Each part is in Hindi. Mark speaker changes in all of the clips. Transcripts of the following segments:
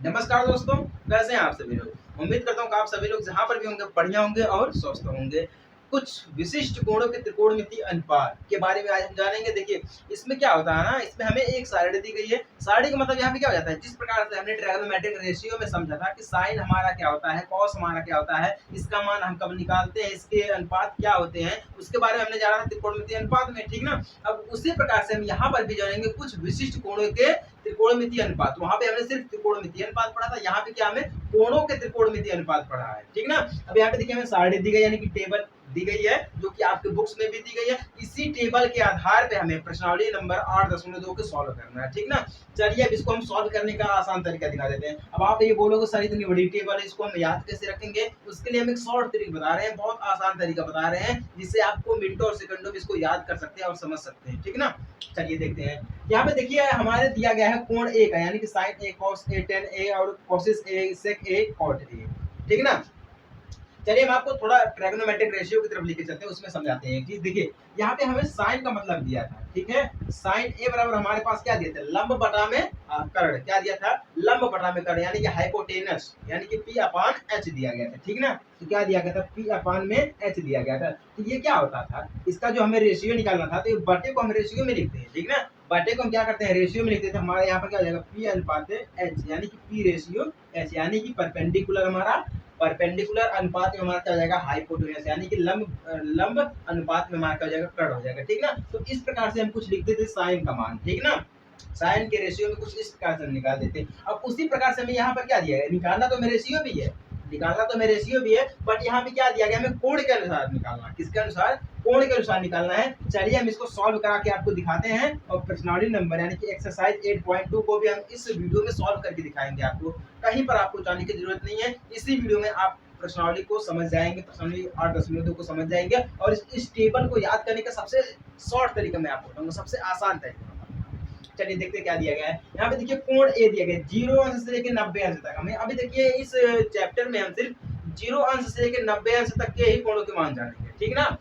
Speaker 1: नमस्कार दोस्तों, कैसे हैं आप सभी लोग। उम्मीद करता हूँ कि आप सभी लोग जहाँ पर भी होंगे बढ़िया होंगे और स्वस्थ होंगे। कुछ विशिष्ट कोणों के त्रिकोणमितीय अनुपात के बारे में आज हम जानेंगे। देखिए, इसमें क्या होता है ना, इसमें हमें एक सारणी दी गई है। सारणी का मतलब यहाँ पे क्या हो जाता है, जिस प्रकार से हमने ट्रायगोनोमेट्रिक रेशियो में समझा था कि साइन हमारा क्या होता है, कॉस हमारा क्या होता है, इसका मान हम कब निकालते हैं, इसके अनुपात क्या होते हैं, उसके बारे में हमने जाना था त्रिकोणमितीय अनुपात में, ठीक ना। अब उसी प्रकार से हम यहाँ पर भी जानेंगे कुछ विशिष्ट कोणों के त्रिकोणमितीय अनुपात। वहां पे हमने सिर्फ त्रिकोणमितीय अनुपात पढ़ा था, यहाँ पे क्या हमें कोणों के त्रिकोणमितीय अनुपात पढ़ा है, ठीक ना। अब यहाँ पे देखिए हमें सारणी दी गई यानी कि टेबल दी गई है, जो कि आपके बुक्स में भी दी गई है। इसी टेबल के आधार पे हमें प्रश्नावली नंबर 8.2 को सॉल्व करना है, ठीक ना। चलिए अब इसको हम सॉल्व करने का आसान तरीका दिखा देते हैं। अब आप ये बोलोगे सर इतनी बड़ी टेबल है, इसको हम याद कैसे रखेंगे। उसके लिए हम एक शॉर्ट तरीका बता रहे हैं, बहुत आसान तरीका बता रहे हैं, जिससे आपको मिनटों और सेकंडों में इसको याद कर सकते हैं और समझ सकते हैं, ठीक ना। चलिए देखते हैं। यहाँ पे देखिए हमारे दिया गया है कोण ए का, यानी कि sign A, cos A, ten ए और कोसिस ए, सेक ए, कॉट ए, ठीक ना। चलिए हम आपको थोड़ा ट्रायगोनोमेट्रिक रेशियो की तरफ लेके चलते हैं, उसमें समझाते हैं कि देखिए यहाँ पे हमें साइन का मतलब दिया था, ठीक है। साइन ए बराबर हमारे पास क्या दिया था, लंब बटा में कर्ण, क्या दिया था, लंब बटा में कर्ण, यानी कि हाइपोटेनस, यानी कि पी अपान एच दिया गया था, ठीक ना। तो क्या दिया गया था, पी अपान में एच दिया गया था। तो ये क्या होता था, इसका जो हमें रेशियो निकालना था, तो बटे को हम रेशियो में लिखते हैं, ठीक ना। बटे को हम क्या करते हैं, रेशियो में लिखते हैं। तो हमारे यहाँ पर क्या हो जाएगा, पी अनुपात एच, यानी कि पी रेशियो एच, यानी कि परपेंडिकुलर हमारा, परपेंडिकुलर अनुपात में हमारा क्या हो जाएगा, हाइपोटेनस, यानी कि लंब अनुपात में हमारा क्या हो जाएगा, कर्ण हो जाएगा, ठीक ना। तो इस प्रकार से हम कुछ लिखते थे साइन का मान, ठीक ना। साइन के रेशियो में कुछ इस प्रकार से हम निकाल देते हैं। अब उसी प्रकार से हमें यहाँ पर क्या दिया है, निकालना तो हमें रेशियो भी है, निकालना तो हमें रेशियो भी है, बट यहाँ पे क्या दिया गया, हमें कोण के अनुसार निकालना, किसके अनुसार, कोण के अनुसार निकालना है। चलिए हम इसको सॉल्व करा के आपको दिखाते हैं, और प्रश्नावली नंबर यानी कि एक्सरसाइज 8.2 को भी हम इस वीडियो में सॉल्व करके दिखाएंगे आपको। कहीं पर आपको जाने की जरूरत नहीं है, इसी वीडियो में आप प्रश्नावली को समझ जाएंगे, प्रश्नावली 8.2 को समझ जाएंगे, और इस टेबल को याद करने का सबसे शॉर्ट तरीका मैं आपको बताऊंगा, सबसे आसान तरीका। चलिए देखते क्या दिया गया है। यहाँ पे देखिए कोण ए दिया गया है 0 अंश से लेकर 90 अंश तक। हमें अभी देखिए इस चैप्टर में हम सिर्फ 0 अंश से लेकर 90 अंश तक के ही कोणों के मान जानेंगे, ठीक ना।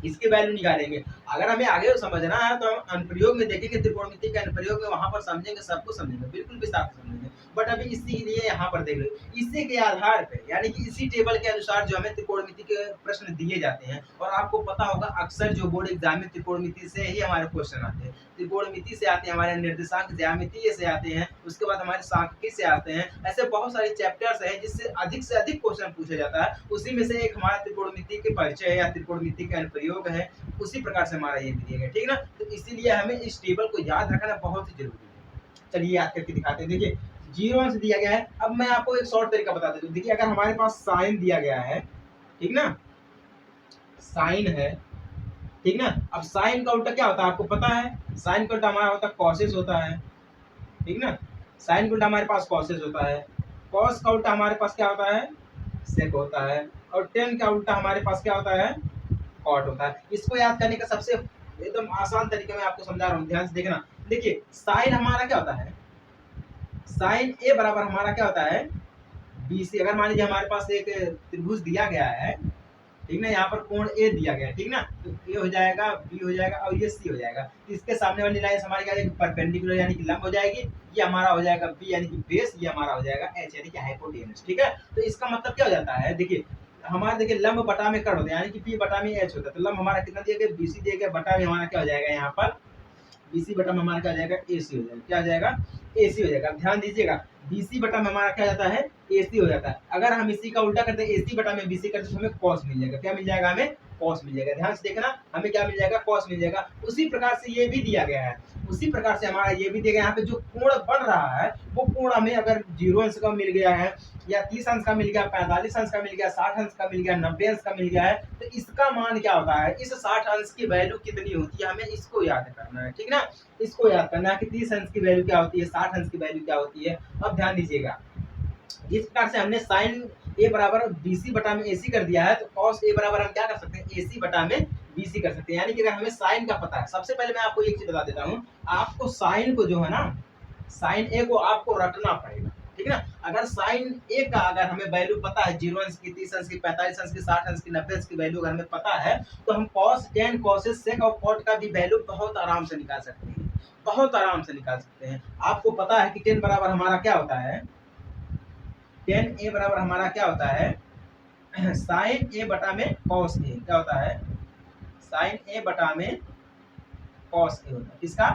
Speaker 1: इसकी वैल्यू निकालेंगे। अगर हमें आगे समझना है तो हम अनुप्रयोग में देखेंगे, त्रिकोणमिति के अनुप्रयोग में, वहां पर समझेंगे, सब कुछ समझेंगे, बिल्कुल विस्तार से समझेंगे। बट अभी इसीलिए यहाँ पर देख लो, इसी के आधार पे, यानी कि इसी टेबल के अनुसार जो हमें त्रिकोणमिति के प्रश्न दिए जाते हैं। और आपको पता होगा अक्सर जो बोर्ड एग्जाम में त्रिकोणमिति से ही हमारे क्वेश्चन आते हैं, त्रिकोणमिति से आते हैं, हमारे निर्देशांक ज्यामितीय से आते हैं, उसके बाद हमारे सांख्यिकी से आते हैं। ऐसे बहुत सारे चैप्टर्स हैं जिससे अधिक क्वेश्चन पूछा जाता है। उसी में से एक हमारा त्रिकोणमिति के परिचय या त्रिकोणमिति के अनुप्रयोग है, उसी प्रकार से हमारा ये भी दिया गया, ठीक ना। तो इसीलिए हमें इस टेबल को याद रखना बहुत ही जरूरी है। चलिए याद करके दिखाते हैं। देखिए 0 अंश दिया गया है। अब मैं आपको एक शॉर्ट तरीका बता देता हूँ। देखिए अगर हमारे पास साइन दिया गया है, ठीक ना, साइन है, ठीक ना। अब साइन का उल्टा क्या होता है आपको पता है, साइन का उल्टा हमारा होता है कॉसेस होता है, ठीक ना। साइन का उल्टा हमारे पास कॉसेस होता है, कॉस का उल्टा हमारे पास क्या होता है, सेक होता है, और टेन का उल्टा हमारे पास क्या होता है, कॉट होता है। इसको याद करने का सबसे एकदम आसान तरीका मैं आपको समझा रहा हूँ, ध्यान से देखना। देखिए साइन हमारा क्या होता है, साइन ए बराबर हमारा क्या होता है, बी सी। अगर मान लीजिए हमारे पास एक त्रिभुज दिया गया है, ठीक ना, यहाँ पर कोण ए दिया गया है, ठीक ना। तो ए हो जाएगा, बी हो जाएगा, और ये सी हो जाएगा। इसके सामने वाली लाइन हमारी क्या जाएगी, परपेंडिकुलर यानी कि लंब हो जाएगी। ये हमारा हो जाएगा बी यानी कि बेस, ये हमारा हो जाएगा एच यानी कि हाइपोटेनस, ठीक है। तो इसका मतलब क्या हो जाता है, देखिए हमारा देखिए लंब बटा में कर्ण होता है, यानी कि पी बटा में एच होता है। तो लंब हमारा कितना दिया गया, बीसी दिया गया, बटा में हमारा क्या हो जाएगा, यहाँ पर बीसी बटा में हमारा क्या हो जाएगा, एसी हो जाएगा। क्या हो जाएगा, एसी हो जाएगा। ध्यान दीजिएगा, बीसी बटा में हमारा क्या जाता है, एसी हो जाता है। अगर हम इसी का उल्टा करते हैं, एसी बटा में बीसी करते तो हमें कॉस मिल जाएगा। क्या मिल जाएगा, हमें कॉस मिल जाएगा। ध्यान से देखना, हमें क्या मिल जाएगा, कॉस मिल जाएगा। उसी प्रकार से ये भी दिया गया है, उसी प्रकार से हमारा ये भी दिया गया। यहाँ पे जो कोण बन रहा है, वो कोण हमें अगर 0 अंश का मिल गया है, या 30 अंश का मिल गया, 45 अंश का मिल गया, 60 अंश का मिल गया, 90 अंश का मिल गया है, तो इसका मान क्या होता है, इस 60 अंश की वैल्यू कितनी होती है, हमें इसको याद करना है, ठीक ना। इसको याद करना है कि 30 अंश की वैल्यू क्या होती है, 60 अंश की वैल्यू क्या होती है। अब ध्यान दीजिएगा, जिस प्रकार से हमने साइन ए बराबर बीसी बटा में एसी कर दिया है, तो कॉस ए बराबर हम क्या कर सकते हैं, एसी बटा में बीसी कर सकते हैं। यानी कि अगर हमें साइन का पता है, सबसे पहले मैं आपको एक चीज बता देता हूँ, आपको साइन को जो है ना, साइन ए को आपको रटना पड़ेगा, ठीक ना। अगर साइन ए का अगर हमें वैल्यू पता है, 0 अंश की, 30 अंश की, 45 अंश की, 60 अंश की, 90 अंश की वैल्यू अगर हमें पता है, तो हम कॉस, टेन, कॉसेस, सेक और कॉट का भी वैल्यू बहुत आराम से निकाल सकते हैं, बहुत आराम से निकाल सकते हैं। आपको पता है कि 10 बराबर हमारा क्या होता है, टेन ए बराबर हमारा क्या होता है, साइन ए बटा में कॉस ए, क्या होता है, साइन ए बटा में कॉस ए होता है। किसका,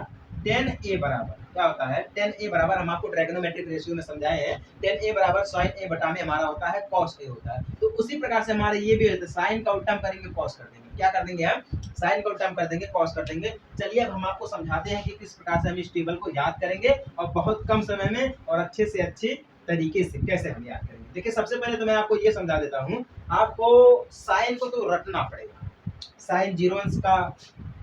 Speaker 1: टेन ए बराबर क्या होता है, टेन ए बराबर हम आपको ट्रायगोनोमेट्रिक रेशियो में समझाए हैं, टेन ए बराबर साइन ए बटा में हमारा होता है कॉस ए होता है। तो उसी प्रकार से हमारे ये भी होता है, साइन का उल्टा हम करेंगे कॉस कर देंगे, क्या कर देंगे हम, साइन का उल्टा हम कर देंगे कॉस कर देंगे। चलिए अब हम आपको समझाते हैं कि किस प्रकार से हम इस टेबल को याद करेंगे और बहुत कम समय में और अच्छे से अच्छी तरीके से कैसे हम याद करेंगे। देखिए सबसे पहले तो मैं आपको ये समझा देता हूँ, आपको साइन को तो रटना पड़ेगा। साइन 0 अंश का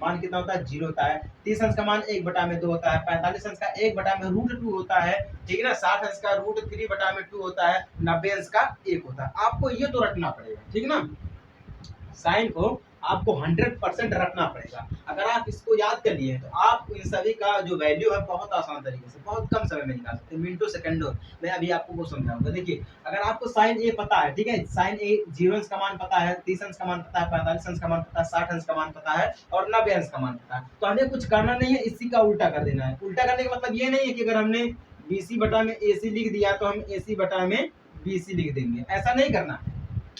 Speaker 1: मान कितना होता है, 0 होता है। 30 अंश का मान 1/2 होता है। 45 अंश का 1/√2 होता है, ठीक है ना। 60 अंश का √3/2 होता है। 90 अंश का 1 होता है। आपको ये तो रटना पड़ेगा, ठीक है ना। साइन को आपको 100% रखना पड़ेगा। अगर आप इसको याद कर लिए तो आप इन सभी का जो वैल्यू है बहुत आसान तरीके से बहुत कम समय में निकाल सकते हैं, मिनटों सेकंडों। मैं अभी आपको वो समझाऊंगा। देखिए अगर आपको साइन ए पता है, ठीक है, साइन ए 0 अंश का मान पता है, 30 अंश का मान पता है, 45 अंश का मान पता है, 60 अंश का मान पता है और 90 अंश का मान पता है, तो हमें कुछ करना नहीं है, इसी का उल्टा कर देना है। उल्टा करने का मतलब ये नहीं है कि अगर हमने बीसी बटा में एसी लिख दिया तो हम एसी बटा में बीसी लिख देंगे, ऐसा नहीं करना है,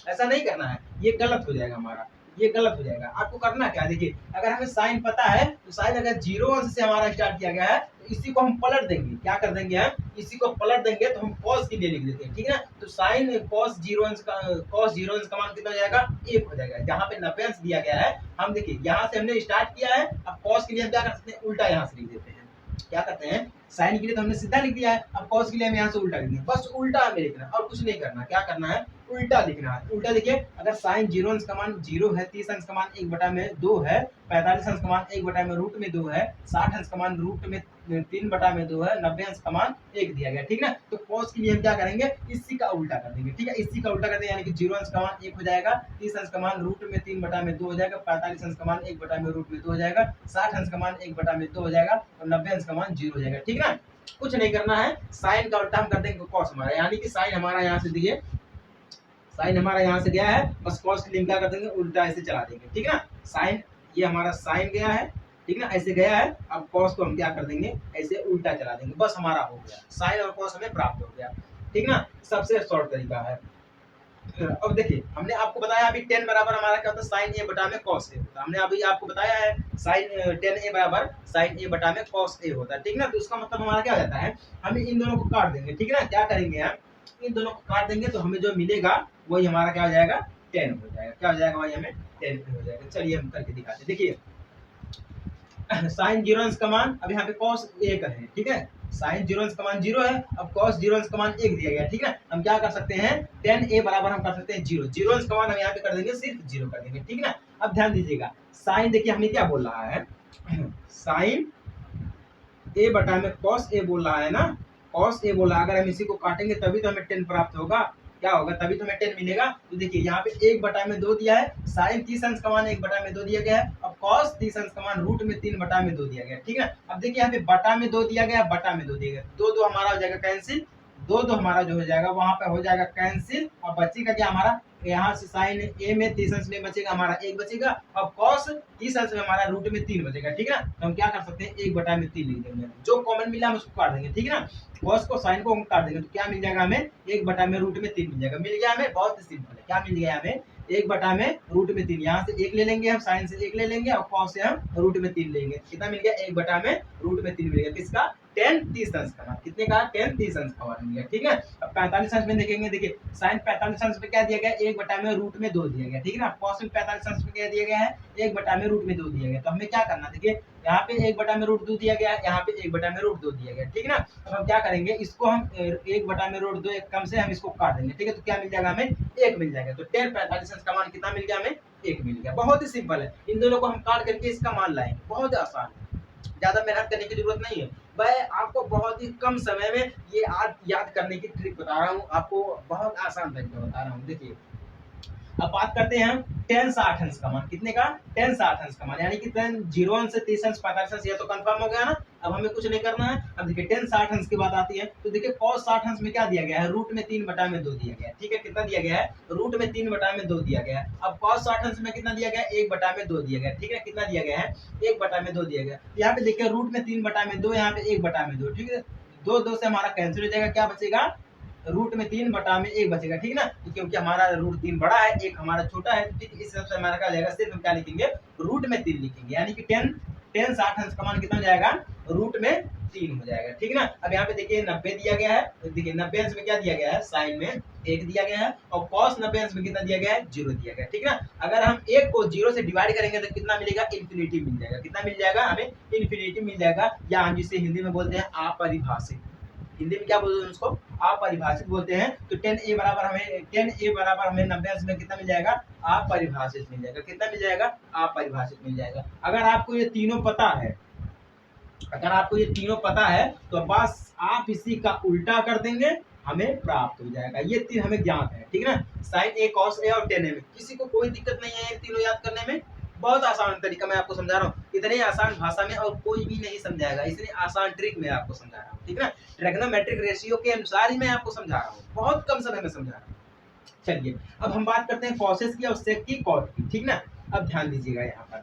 Speaker 1: ऐसा नहीं करना है, ये गलत हो जाएगा हमारा, ये गलत हो जाएगा। आपको करना क्या है, देखिए अगर हमें साइन पता है तो साइन अगर 0 अंश से हमारा स्टार्ट किया गया है तो इसी को हम पलट देंगे, क्या कर देंगे हम, इसी को पलट देंगे तो हम कॉस के लिए लिख देते हैं, ठीक है ना। तो साइन कॉस 0 अंश का मान कितना हो जाएगा, 1 हो जाएगा। जहाँ पे 90 अंश दिया गया है, हम देखिए यहाँ से हमने स्टार्ट किया है, अब कॉस के लिए हम क्या कर सकते हैं, उल्टा यहाँ से लिख देते हैं। क्या करते हैं, साइन के लिए तो हमने सीधा लिख दिया है, अब कॉस के लिए हम यहाँ से उल्टा लिख देंगे, बस उल्टा हमें लिखना है और कुछ नहीं करना। क्या करना है, उल्टा लिखना है। उल्टा देखिए अगर साइन 0 अंश का मान 0 है, 30 अंश का मान 1/2 है, 45 अंश का मान 1/√2 है, 60 अंश का मान √3/2 है, 90 अंश का मान 1 दिया गया, ठीक ना। तो कॉस के लिए हम क्या करेंगे, इसी का उल्टा कर देंगे, ठीक है, इसी का उल्टा कर देंगे, यानी कि 0 अंश का मान 1 हो जाएगा, 30 अंश का मान √3/2 हो जाएगा, 45 अंश का मान 1/√2 हो जाएगा, 60 अंश का मान 1/2 हो जाएगा और 90 अंश का मान 0 हो जाएगा, ठीक ना। कुछ नहीं करना है, साइन का उल्टा हम कर देंगे कॉस हमारा, यानी कि साइन हमारा यहाँ से देखिए, साइन हमारा यहाँ से गया है, बस कॉस के लिए क्या कर देंगे, उल्टा ऐसे चला देंगे, ठीक है ना। साइन, ये हमारा साइन गया है, ठीक ना, ऐसे गया है, अब कॉस को हम क्या कर देंगे, ऐसे उल्टा चला देंगे, बस हमारा हो गया, साइन और कॉस हमें प्राप्त हो गया, ठीक ना। सबसे शॉर्ट तरीका है। अब देखिए हमने आपको बताया अभी 10 बराबर हमारा क्या होता है, साइन ए बटा में कॉस ए होता है। हमने अभी आपको बताया है साइन 10 ए बराबर साइन ए बटा में कॉस ए होता है, ठीक ना। तो इसका मतलब हमारा क्या हो जाता है, हम इन दोनों को काट देंगे, ठीक है ना। क्या करेंगे हम, इन दोनों को काट देंगे तो हमें जो मिलेगा वही हमारा क्या हो जाएगा, 10 हो जाएगा। क्या हो जाएगा, वही हमें 10 हो जाएगा। चलिए हम करके दिखाते हैं। देखिए साइन 0 अंश का मान अब यहाँ पे कॉस 1 है, ठीक है, साइन 0 अंश का मान 0 है, अब कॉस 0 अंश का मान 1 दिया गया, ठीक है। हम क्या कर सकते हैं, 10 ए बराबर हम कर सकते हैं 0, 0 अंश का मान हम यहाँ पे कर देंगे सिर्फ 0 कर देंगे, ठीक है ना। अब ध्यान दीजिएगा, साइन देखिए हमें क्या बोल रहा है, साइन ए बटा में कॉस ए बोल रहा है ना, कॉस ए बोल रहा है। अगर हम इसी को काटेंगे तभी तो हमें 10 प्राप्त होगा, क्या होगा, तभी तो हमें 10 मिलेगा। तो देखिए यहाँ पे 1/2 दिया है, साइन 30 अंश का मान 1/2 दिया गया है, अब कॉस 30 अंश का मान √3/2 दिया गया, ठीक है। अब देखिए यहाँ पे बटा में 2 दिया गया, बटा में 2 दिया गया, 2 हमारा हो जाएगा कैंसिल, 2 हमारा जो हो जाएगा वहां पे हो जाएगा कैंसिल, और बचेगा क्या हमारा, यहाँ से साइन ए में 30 अंश में बचेगा हमारा 1 बचेगा, अब कॉस 30 अंश में हमारा √3 बचेगा, ठीक है ना। तो हम क्या कर सकते हैं, 1/3 लिख देंगे, जो कॉमन मिला हम उसको काट देंगे, ठीक है ना। कॉस को साइन को हम काट देंगे तो क्या मिल जाएगा हमें, 1/√3 मिल जाएगा। मिल गया हमें, बहुत ही सिंपल है, क्या मिल गया हमें, 1/√3। यहाँ से 1 ले लेंगे हम, साइन से 1 ले लेंगे और कॉस से हम √3 लेंगे, कितना मिल गया, 1/√3 मिल गया। किसका, 10 30 अंश का मान, कितने का, 10 30 अंश का मान मिल गया, ठीक है। अब 45 अंश में देखेंगे, देखिए साइन 45 अंश में क्या दिया गया, 1/√2 दिया गया, ठीक है ना। कॉस में 45 अंश में क्या दिया गया है, 1/√2 दिया गया। तो हमें क्या करना, देखिए यहाँ पे 1/√2 दिया गया है, यहाँ पे 1/√2 दिया गया, ठीक है ना। अब हम क्या करेंगे, इसको हम 1/√2 एक कम से हम इसको काट देंगे, ठीक है। तो क्या मिल जाएगा हमें, 1 मिल जाएगा। तो 10 45 अंश का मान कितना मिल गया हमें, 1 मिल गया। बहुत ही सिंपल है, इन दोनों को हम काट करके इसका मान लाएंगे, बहुत आसान है, ज्यादा मेहनत करने की जरूरत नहीं है। मैं आपको बहुत ही कम समय में ये याद करने की ट्रिक बता रहा हूँ, आपको बहुत आसान तरीका बता रहा हूँ। देखिए अब बात करते हैं हम 10 60 अंश का मान, कितने का, 10 60 अंश का मान, यानी कि 10 0 अंश से 30 अंश 45 अंश, ये तो कंफर्म हो गया ना। अब हमें कुछ नहीं करना है। अब देखिए 10 60 अंश की बात आती है, तो देखिए cos 60 अंश में क्या दिया गया है, √3/2 दिया गया है, ठीक है। कितना दिया गया है, √3/2 दिया गया है। अब cos 60 अंश में कितना दिया गया है, 1/2 दिया गया है, ठीक है। कितना दिया गया है, 1/2 दिया गया। यहाँ पे देखिए √3/2, यहाँ पे 1/2, ठीक है। 2 से हमारा कैंसिल हो जाएगा, क्या बचेगा, रूट में 3 बटा में 1 बचेगा, ठीक ना, तो क्योंकि हमारा रूट 3 बड़ा है, 1 हमारा छोटा है, ठीक, इस हिसाब से हमारा क्या हो जाएगा, सिर्फ हम क्या लिखेंगे, रूट में 3 लिखेंगे, यानी कि 10 60 अंश का मान कितना हो जाएगा, रूट में 3 हो जाएगा, ठीक ना। अब यहाँ पे देखिए 90 दिया गया है, तो देखिए 90 अंश में क्या दिया गया है, साइन में 1 दिया गया है, और कॉस 90 अंश में कितना दिया गया है, 0 दिया गया है, ठीक ना। अगर हम 1 को 0 से डिवाइड करेंगे तो कितना मिलेगा, इन्फिनिटी मिल जाएगा, कितना मिल जाएगा, हमें इन्फिनिटी मिल जाएगा, या हम जिसे हिंदी में बोलते हैं अपरिभाषित, हिंदी में क्या बोलते हैं उसको, अपरिभाषित बोलते हैं। तो 10a बराबर हमें 90 अंश में कितना मिल जाएगा, अपरिभाषित मिल जाएगा, कितना मिल जाएगा, अपरिभाषित मिल जाएगा। अगर आपको ये तीनों पता है, तो बस आप इसी का उल्टा कर देंगे, हमें प्राप्त हो जाएगा, ये तीन हमें ज्ञात है, ठीक है ना। साइन ए, कॉस ए और टेन ए में किसी को कोई दिक्कत नहीं है, तीनों याद करने में बहुत आसान तरीका मैं आपको समझा रहा हूँ, इतने आसान भाषा में और कोई भी नहीं समझाएगा, इतनी आसान ट्रिक मैं आपको समझा रहा हूँ, ठीक है ना। ट्रिग्नोमेट्रिक रेशियो के अनुसार ही मैं आपको समझा रहा हूँ, बहुत कम समय में समझा रहा हूँ। चलिए अब हम बात करते हैं कॉसेस की और सेक की, कॉट की, ठीक ना। अब ध्यान दीजिएगा, यहाँ पर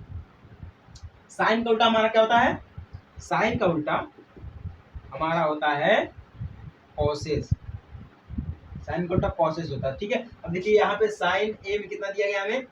Speaker 1: साइन का उल्टा हमारा क्या होता है, साइन का उल्टा हमारा होता है कॉसेस, साइन का उल्टा कॉसेस होता है, ठीक है। अब देखिए यहाँ पे साइन ए में कितना दिया गया, हमें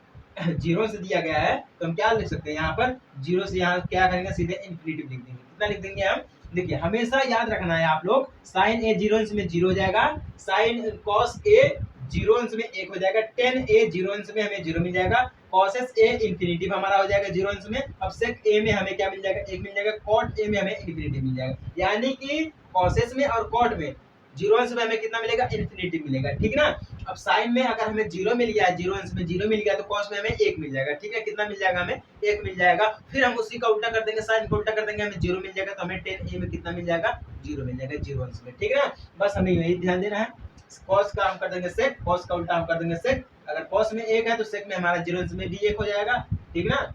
Speaker 1: 0 से दिया गया है, तो हम क्या लिख सकते हैं, यहाँ पर 0 से यहाँ क्या करेंगे, सीधे इन्फिनिटी लिख देंगे, कितना लिख देंगे हम, देखिए हमेशा याद रखना है आप लोग, साइन ए 0 अंश में 0 हो जाएगा, साइन कॉस ए 0 अंश में 1 हो जाएगा, टेन ए 0 अंश में हमें 0 मिल जाएगा, कॉसेस ए इन्फिनिटी हमारा हो जाएगा 0 अंश में, अब सेक ए में हमें क्या मिल जाएगा, 1 मिल जाएगा, कॉट ए में हमें इन्फिनिटी मिल जाएगा, यानी कि कॉसेस में और कॉट में 0 अंश में हमें कितना मिलेगा, इन्फिनिटी मिलेगा, ठीक ना। अब साइन में अगर हमें 0 मिल गया है, 0 अंश में 0 मिल गया, तो कॉस में हमें 1 मिल जाएगा, ठीक है, कितना मिल जाएगा, हमें 1 मिल जाएगा। फिर हम उसी का उल्टा कर देंगे, साइन को उल्टा कर देंगे, हमें 0 मिल जाएगा, तो हमें 10a में कितना मिल जाएगा, 0 मिल जाएगा 0 अंश में, ठीक है ना। बस हमें यही ध्यान देना है, कॉस का हम कर देंगे सेक, कॉस का उल्टा हम कर देंगे सेक, अगर कॉस में 1 है तो सेक में हमारा 0 अंश में भी 1 हो जाएगा, ठीक ना।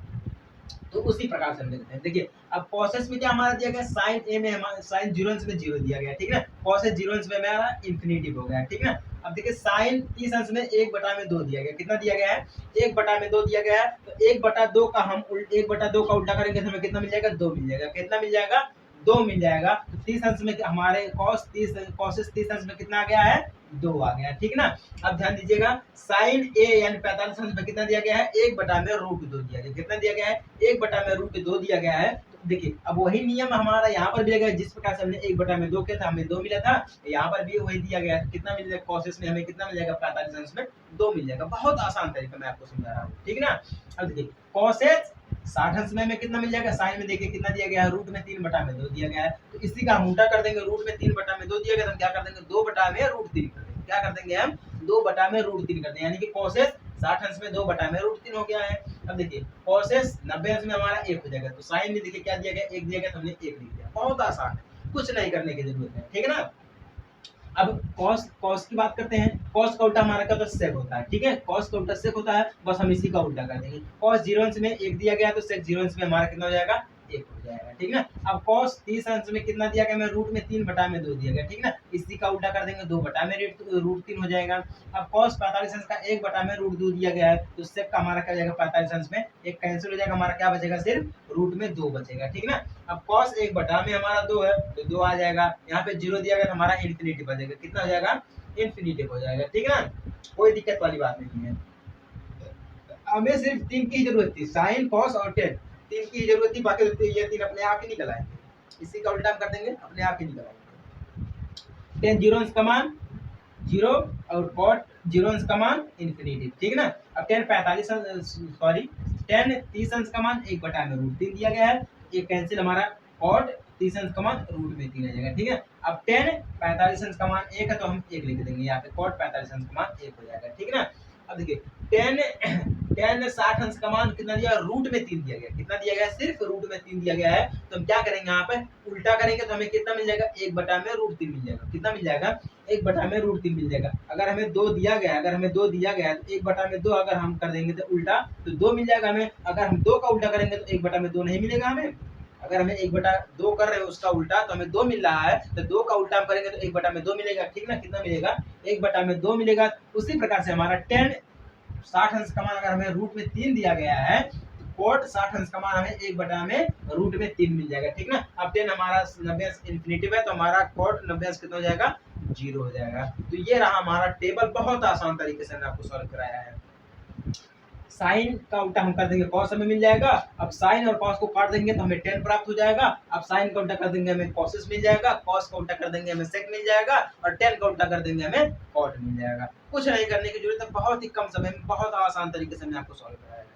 Speaker 1: तो उसी प्रकार से हम लिखते हैं, देखिए अब कॉसेस में क्या हमारा दिया गया, साइन ए में हमारा साइन 0 अंश में 0 दिया गया, ठीक है, कॉसेस 0 अंश में हमारा इन्फिनिटी हो गया, ठीक है। अब देखिए साइन 30 अंश में 1/2 दिया गया, कितना दिया गया है, 1/2 दिया गया है, तो 1/2 का हम 1/2 का उल्टा करेंगे तो हमें कितना मिल जाएगा, 2 मिल जाएगा, कितना मिल जाएगा, 2 मिल जाएगा। तो 30 अंश में हमारे कॉसेस 30 अंश में कितना आ गया है, 2 आ गया, ठीक ना। अब ध्यान दीजिएगा, साइन ए यानी 45 अंश में कितना दिया गया है, 1/√2 दिया गया, कितना दिया गया है, 1/√2 दिया गया है। तो देखिए अब वही नियम हमारा यहाँ पर भी लगा, जिस प्रकार से हमने 1/2 किया था, हमें 2 मिला था, यहाँ पर भी वही दिया गया है, कितना मिल जाएगा, कॉसेस में हमें कितना मिल जाएगा, 45 अंश में 2 मिल जाएगा, बहुत आसान तरीका मैं आपको समझा रहा हूँ, ठीक ना। अब देखिए कॉसेस 60 अंश में हमें कितना मिल जाएगा, साइन में देखिए कितना दिया गया है, रूट में 3/2 दिया गया है, तो इसी का हम उल्टा कर देंगे, रूट में 3/2 दिया गया, तो हम क्या कर देंगे, 2/√3 कर देंगे, क्या कर देंगे हम, 2/√3 कर देंगे, यानी कि कॉसेस 60 अंश में 2/√3 हो गया है। अब देखिए कॉसेस 90 अंश में हमारा 1 हो जाएगा, तो साइन में देखिए क्या दिया गया, 1 दिया गया, तो हमने 1 लिख दिया, बहुत आसान है, कुछ नहीं करने की जरूरत है, ठीक है ना। अब कॉस की बात करते हैं, कॉस का उल्टा हमारा क्या होता है, सेक होता है, ठीक है, कॉस का उल्टा सेक होता है, बस हम इसी का उल्टा कर देंगे, कॉस 0 अंश में 1 दिया गया, तो सेक 0 अंश में हमारा कितना हो जाएगा, 1 हो जाएगा, ठीक ना। अब कॉस 30 अंश में कितना दिया गया, हमें रूट में 3/2 दिया गया, ठीक ना, इसी का उल्टा कर देंगे, 2/√3 हो जाएगा। अब कॉस 45 अंश का 1/√2 दिया गया है, तो सेक का हमारा क्या हो जाएगा, 45 अंश में 1 कैंसिल हो जाएगा, हमारा क्या बचेगा, सिर्फ रूट में 2 बचेगा, ठीक ना। अब कॉस 1/में हमारा 2 है, तो 2 आ जाएगा, यहाँ पे 0 दिया गया, तो हमारा इन्फिनिटी बचेगा, कितना हो जाएगा, इन्फिनिटी हो जाएगा, ठीक है ना, कोई दिक्कत वाली बात नहीं है। हमें सिर्फ 3 की जरूरत थी, साइन कॉस और टेन, 3 की जरूरत थी, बाकी ये 3 अपने आप ही निकल आएंगे, इसी का उल्टा कर देंगे, अपने आप ही निकल आएंगे। टेन 0 अंश का मान 0 और कॉट 0 अंश का मान इन्फिनिटी, ठीक है ना। अब 10 30 अंश का मान 1/√3 दिया गया है, ये कैंसिल, हमारा कॉट 30 अंश का मान रूट में 3 आ जाएगा, ठीक है। अब 10 45 अंश का मान 1 है, तो हम 1 लिख देंगे, यहाँ पे कॉट 45 अंश का मान 1 हो जाएगा, ठीक है ना। अब देखिए 10 60 अंश का मान कितना दिया, रूट में 3 दिया गया, कितना दिया गया, सिर्फ रूट में 3 दिया गया है, तो हम क्या करेंगे, यहाँ पे उल्टा करेंगे, तो हमें कितना मिल जाएगा, 1/√3 मिल जाएगा, कितना मिल जाएगा, 1/√3 मिल जाएगा। अगर हमें 2 दिया गया है, तो 1/2 अगर हम कर देंगे तो उल्टा, तो 2 मिल जाएगा हमें, अगर हम 2 का उल्टा करेंगे तो 1/2 नहीं मिलेगा हमें, अगर हमें 1/2 कर रहे हैं उसका उल्टा, तो हमें 2 मिल रहा है, तो 2 का उल्टा हम करेंगे तो 1/2 मिलेगा, ठीक ना, कितना मिलेगा, 1/2 मिलेगा। उसी प्रकार से हमारा 10 60 अंश का मान अगर हमें रूट में 3 दिया गया है, तो कोट 60 अंश का मान हमें 1/√3 मिल जाएगा, ठीक ना। अब 10 हमारा 90 अंश इन्फिनिटी है, तो हमारा कोट 90 अंश कितना हो जाएगा, 0 हो जाएगा। तो ये रहा हमारा टेबल, बहुत आसान तरीके से हमने आपको सॉल्व कराया है। साइन का उल्टा हम कर देंगे कॉस, हमें मिल जाएगा। अब साइन और कॉस को काट देंगे तो हमें टेन प्राप्त हो जाएगा। अब साइन का उल्टा कर देंगे हमें कॉसेस मिल जाएगा, कॉस का उल्टा कर देंगे हमें सेक मिल जाएगा, और टेन का उल्टा कर देंगे हमें कॉट मिल जाएगा। कुछ नहीं करने की जरूरत है, बहुत ही कम समय में बहुत आसान तरीके से हमने आपको सॉल्व कराया है।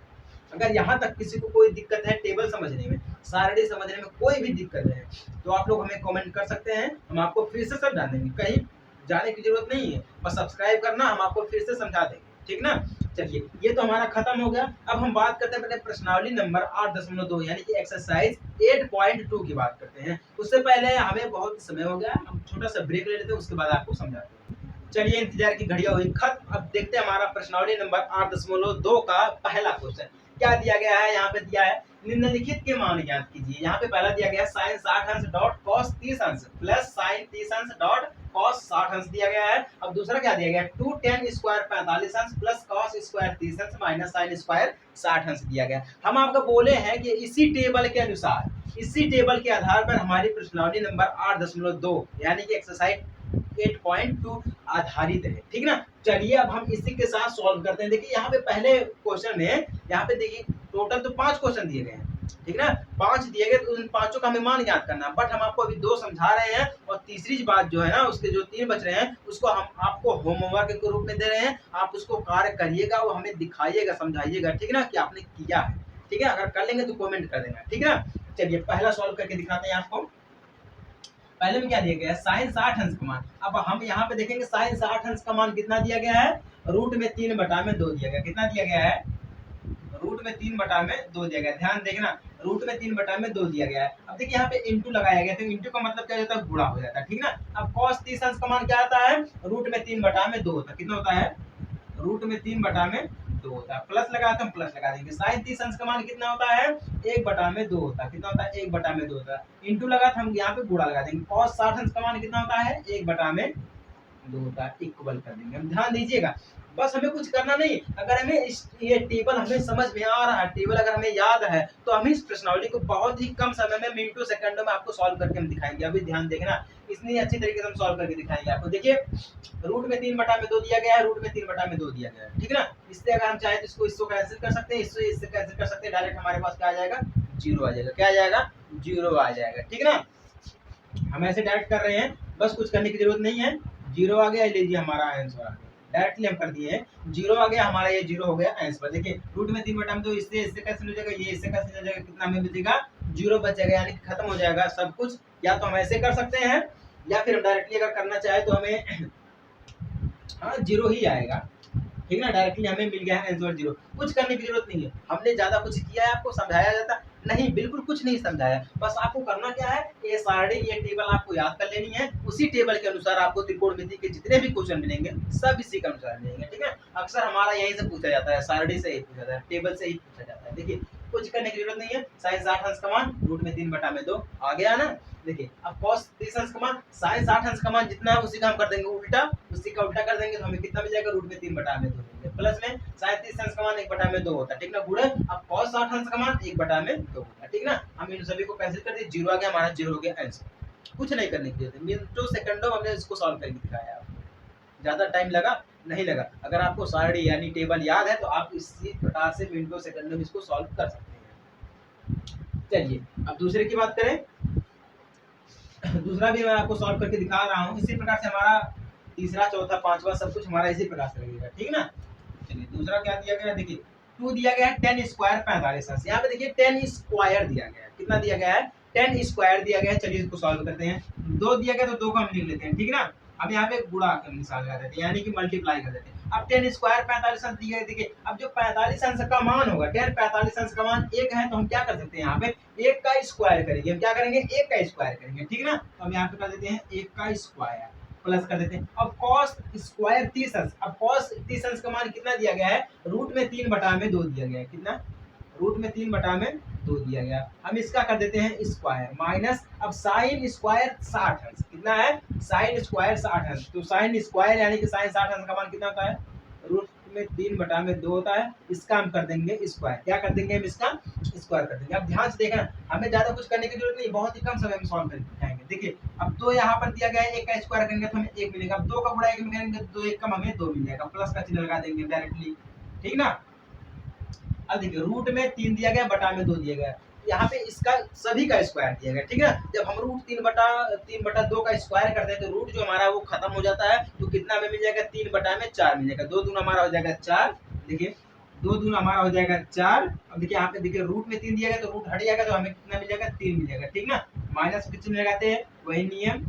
Speaker 1: अगर यहाँ तक किसी को कोई दिक्कत है टेबल समझने में, सारणी समझने में कोई भी दिक्कत है, तो आप लोग हमें कमेंट कर सकते हैं, हम आपको फिर से समझा देंगे। कहीं जाने की जरूरत नहीं है, बस सब्सक्राइब करना, हम आपको फिर से समझा देंगे, ठीक ना। चलिए, ये तो हमारा खत्म हो गया। अब हम बात करते हैं प्रश्नावली नंबर 8.2 यानी कि एक्सरसाइज 8.2 की बात करते हैं। उससे पहले हमें बहुत समय हो गया, हम छोटा सा ब्रेक ले लेते हैं, उसके बाद आपको समझाते हैं। चलिए, इंतजार की घड़ियां हुई खत्म। अब देखते हैं हमारा प्रश्नावली नंबर 8.2 का पहला क्वेश्चन क्या दिया गया है। यहाँ पे दिया है निम्नलिखित के मान ज्ञात कीजिए। यहाँ पे पहला दिया गया है साइन 60 अंश डॉट कॉस 30 अंश प्लस साइन 30 अंश डॉट कॉस 60 अंश दिया गया है। अब दूसरा क्या दिया गया है 2 tan स्क्वायर 45 अंश प्लस कॉस स्क्वायर 30 अंश माइनस साइन स्क्वायर 60 अंश दिया गया। हम आपको बोले हैं कि इसी टेबल के अनुसार, इसी टेबल के आधार पर हमारी प्रश्नावली नंबर 8.2 यानी कि एक्सरसाइज 8.2 आधारित है, ठीक ना। चलिए, अब हम इसी के साथ सॉल्व करते हैं। देखिए, यहाँ पे पहले क्वेश्चन में, यहाँ पे देखिए टोटल तो 5 क्वेश्चन दिए गए हैं, ठीक ना। 5 दिए गए, तो उन पांचों का हमें मान ज्ञात करना है। बट हम आपको अभी 2 समझा रहे हैं, और तीसरी बात जो है ना, उसके जो 3 बच रहे हैं, उसको हम आपको होमवर्क के रूप में दे रहे हैं। आप उसको कार्य करिएगा, वो हमें दिखाइएगा, समझाइएगा, ठीक ना, कि आपने किया है, ठीक है। अगर कर लेंगे तो कमेंट कर देना, ठीक ना। चलिए, पहला सॉल्व करके दिखाते हैं आपको। पहले में क्या दिया गया है साइन 60 अंश का मान। अब हम यहाँ पे देखेंगे साइन 60 अंश का मान कितना दिया गया है, रूट में 3/2 दिया गया। कितना दिया गया है, रूट में 3/2 दिया गया। ध्यान देखना, रूट में 3/2 दिया गया है। अब देखिए यहाँ पे इंटू लगाया गया, तो इंटू का मतलब क्या होता है, गुणा हो जाता है, ठीक ना। अब कॉस 30 अंश का मान क्या आता है, रूट में 3/2 होता है। कितना होता है, रूट में 3/2 होता है। प्लस लगाते हैं, प्लस लगा देंगे। साइन 30 अंश का मान कितना होता है, 1/2 होता है। कितना होता है, 1/2 होता है। इंटू लगा था, हम यहाँ पे गुणा लगा देंगे। cos 60 अंश का मान कितना होता है, 1/2 होता है। इक्वल कर देंगे। हम ध्यान दीजिएगा, बस हमें कुछ करना नहीं। अगर हमें ये टेबल हमें समझ में आ रहा है, टेबल अगर हमें याद है, तो हम इस प्रश्नावली को बहुत ही कम समय में, मिनटों सेकंडों में आपको सॉल्व करके हम दिखाएंगे। अभी ध्यान देखना, इतनी अच्छी तरीके से हम सॉल्व करके दिखाएंगे आपको। देखिए, रूट में 3/2 दिया गया है, रूट में 3/2 दिया गया है, ठीक ना। इससे अगर हम चाहे तो इसको इसको कैंसिल कर सकते हैं, इससे कैंसिल कर सकते हैं। डायरेक्ट हमारे पास क्या आ जाएगा, 0 आ जाएगा। क्या आ जाएगा, 0 आ जाएगा, ठीक ना। हम ऐसे डायरेक्ट कर रहे हैं, बस कुछ करने की जरूरत नहीं है। 0 आ गया, लीजिए हमारा आंसर आ गया। डायरेक्टली हम कर दिए हैं, 0 आ गया हमारा, ये 0 हो गया आंसर। देखिए, रूट में 3/2, इससे कैंसिल हो जाएगा, ये इससे कैंसिल हो जाएगा। कितना हमें बचेगा, 0 बचेगा, यानी खत्म हो जाएगा सब कुछ। या तो हम ऐसे कर सकते हैं, या फिर हम डायरेक्टली अगर करना चाहे तो हमें हाँ 0 ही आएगा, ठीक ना। डायरेक्टली हमें मिल गया है आंसर 0। कुछ करने की जरूरत नहीं है। हमने ज्यादा कुछ किया है, आपको समझाया जाता नहीं, बिल्कुल कुछ नहीं समझाया। बस आपको करना क्या है, ये सारणी, ये टेबल आपको याद कर लेनी है। उसी टेबल के अनुसार आपको त्रिकोणमिति के जितने भी क्वेश्चन मिलेंगे, सब इसी के अनुसार मिलेंगे, ठीक है। अक्सर हमारा यहीं से पूछा जाता है, सारणी से ही पूछा जाता है, टेबल से ही पूछा जाता है। देखिए, कुछ करने की जरूरत नहीं है। साइन 60 अंश का मान रूट में 3/2 आ गया ना। देखिए, अब cos 30 अंश का मान, साइन 60 अंश का मान जितना है उसी का हम कर देंगे उल्टा, उसी का उल्टा कर देंगे, तो हमें कितना मिल जाएगा, रूट में 3/2 देंगे। प्लस में साइन 30 अंश का मान 1/2 होता है, ठीक ना। गुणे, अब cos 60 अंश का मान 1/2 होता है, ठीक ना। हम इन सभी को कैंसिल कर दिए, 0 आ गया हमारा, 0 हो गया आंसर। कुछ नहीं करने की जरूरत है, मिनटों सेकंडों में हमने इसको सॉल्व करके दिखाया आपको। ज्यादा टाइम लगा नहीं लगा। अगर आपको सारणी यानी टेबल याद है, तो आप इसी प्रकार से मिनटों सेकंडों में इसको सॉल्व कर सकते हैं। चलिए, अब दूसरे की बात करें। दूसरा भी मैं आपको सॉल्व करके दिखा रहा हूँ। इसी प्रकार से हमारा तीसरा, चौथा, पांचवा सब कुछ हमारा इसी प्रकार से लगेगा, ठीक ना। चलिए, दूसरा क्या दिया गया, देखिए 2 दिया गया है, 10 स्क्वायर 45 अंश। यहाँ पे देखिए 10 स्क्वायर दिया गया है। कितना दिया गया है, 10 स्क्वायर दिया गया है। चलिए, इसको सॉल्व करते हैं। 2 दिया गया, तो 2 को हम लिख लेते हैं, ठीक ना। अब यहाँ पे गुणा का निशान लगा देते हैं, यानी कि मल्टीप्लाई कर देते हैं। अब 10 स्क्वायर 45 अंश दिया है। देखिए, अब जो 45 अंश का मान होगा, 10 45 अंश का मान 1 है, तो हम क्या कर सकते हैं, यहाँ पे 1 का स्क्वायर करेंगे। हम क्या करेंगे, 1 का स्क्वायर करेंगे, ठीक ना। तो हम यहाँ पे कर देते हैं 1 का स्क्वायर, प्लस कर देते हैं। अब cos स्क्वायर 30 अंश, अब cos 30 अंश का मान कितना दिया गया है, रूट में 3/2 दिया गया है। कितना, रूट में 3/2 दिया गया। हम इसका कर देते हैं स्क्वायर, माइनस, अब साइन स्क्वायर 60 अंश। कितना है, साइन स्क्वायर 60 अंश। तो साइन स्क्वायर यानी कि साइन 60 अंश का मान कितना होता है, रूट में 3/2 होता है, इसका हम कर देंगे स्क्वायर। क्या कर देंगे हम? इसका स्क्वायर कर देंगे। अब ध्यान से देखना, हमें ज्यादा कुछ करने की जरूरत नहीं, बहुत ही कम समय में सॉल्व करके दिखाएंगे। देखिए अब 2 यहाँ पर दिया गया है, 1 का स्क्वायर करेंगे तो हमें 1 मिलेगा। अब 2 का गुणा 1 में करेंगे तो 1 कम हमें 2 मिल जाएगा, प्लस का चिन्ह लगा देंगे डायरेक्टली, ठीक ना। अब देखिए रूट में 3 दिया गया, बटा में 2 दिया गया, यहाँ पे इसका सभी का स्क्वायर दिया गया, ठीक है। जब हम रूट 3/2 का स्क्वायर करते हैं तो रूट जो हमारा वो खत्म हो जाता है, तो कितना हमें मिल जाएगा? 3/4 मिल जाएगा। 2 दूना हमारा हो जाएगा 4। देखिए 2 दूना हमारा हो जाएगा 4। अब देखिए यहाँ पे देखिए रूट में 3 दिया गया तो रूट हट जाएगा, तो हमें कितना मिल जाएगा? 3 मिल जाएगा, ठीक ना। माइनस के चिन्ह लगाते हैं, वही नियम,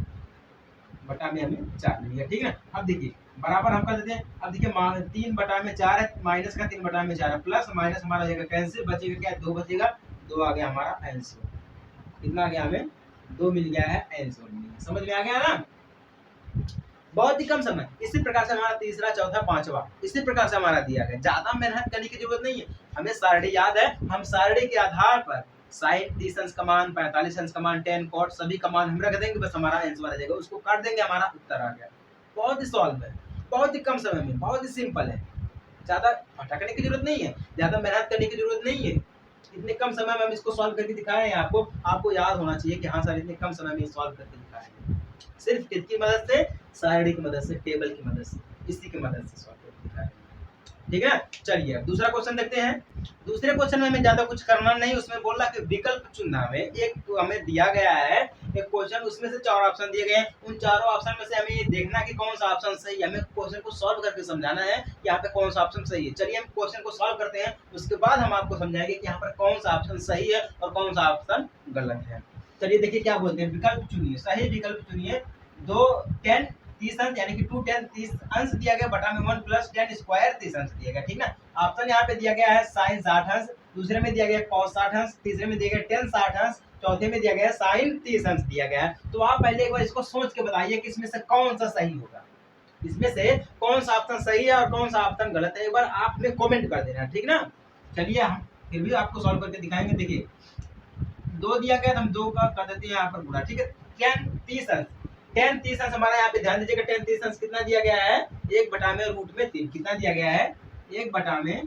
Speaker 1: बटा में हमें 4 मिल गया, ठीक ना। अब देखिए बराबर हम कर देते हैं। अब देखिए 3/4 है, माइनस का 3/4 है, प्लस माइनस हमारा हो जाएगा कैंसिल, बचेगा क्या? 2 बचेगा। 2 आ गया हमारा आंसर। कितना आ गया? हमें 2 मिल गया है आंसर। समझ में आ गया ना? बहुत ही कम समय। इसी प्रकार से हमारा तीसरा, चौथा, पांचवा इसी प्रकार से हमारा दिया गया। ज्यादा मेहनत करने की जरूरत नहीं है, हमें सारणी याद है, हम सारणी के आधार पर साइन 30 अंश का मान, 45 अंश का मान, 10 कॉट सभी का मान हम रख देंगे, बस हमारा आंसर आ जाएगा, उसको काट देंगे, हमारा उत्तर आ गया। बहुत ही सॉल्व है, बहुत ही कम समय में, बहुत ही सिंपल है। ज्यादा भटकने की जरूरत नहीं है, ज्यादा मेहनत करने की जरूरत नहीं है। इतने कम समय में हम इसको सॉल्व करके दिखाए हैं। आपको याद होना चाहिए कि हाँ सर इतने कम समय में सॉल्व करके दिखाए हैं, सिर्फ किसकी मदद से? सारणी की मदद से, टेबल की मदद से, इसी की मदद से सॉल्व करके दिखाए हैं, ठीक है। चलिए अब दूसरा क्वेश्चन देखते हैं। दूसरे क्वेश्चन में हमें ज्यादा कुछ करना नहीं, उसमें बोल रहा है कि विकल्प चुनना है। एक तो हमें दिया गया है एक क्वेश्चन, उसमें से 4 ऑप्शन दिए गए हैं, उन चारों ऑप्शन में से हमें ये देखना कि कौन सा ऑप्शन सही है। हमें क्वेश्चन को सॉल्व करके समझाना है कि यहाँ पे कौन सा ऑप्शन सही है। चलिए हम क्वेश्चन को सॉल्व करते हैं, उसके बाद हम आपको समझाएंगे कि यहाँ पर कौन सा ऑप्शन सही है और कौन सा ऑप्शन गलत है। चलिए देखिए क्या बोलते हैं, विकल्प चुनिए, सही विकल्प चुनिए। 10 30 अंश यानी कि 2 10 30 अंश दिया गया, बटा में 1 प्लस 10 स्क्वायर 30 अंश दिया गया, ठीक ना। ऑप्शन यहाँ पे दिया गया है साइन 60 अंश, दूसरे में दिया गया कॉस 60 अंश, तीसरे में दिया गया टेन 60 अंश, चौथे में दिया गया साइन 30 अंश दिया गया है। तो आप पहले एक बार इसको सोच के बताइए कि इसमें से कौन सा सही होगा, इसमें से कौन सा ऑप्शन सही है और कौन सा ऑप्शन गलत है, एक बार आपने कमेंट कर देना, ठीक ना। चलिए हम फिर भी आपको सॉल्व करके दिखाएंगे। देखिए 2 दिया गया तो हम 2 का कर देते हैं यहाँ पर गुणा, ठीक है। 10 30 अंश, 10 30 अंश हमारा यहाँ पे ध्यान दीजिएगा, 10 30 अंश कितना दिया गया है? 1 बटा में रूट में 3, कितना दिया गया है? 1 बटा में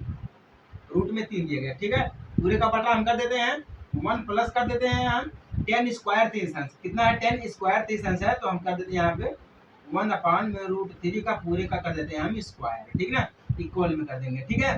Speaker 1: रूट में 3 दिया गया, ठीक है। पूरे का बटा हम कर देते हैं 1 प्लस कर देते हैं हम 10 स्क्वायर 30 अंश, कितना है? 10 स्क्वायर 30 अंश है, तो हम कर देते हैं यहाँ पे 1/√3 का पूरे का कर देते हैं हम स्क्वायर, ठीक ना, इक्वल में कर देंगे, ठीक है।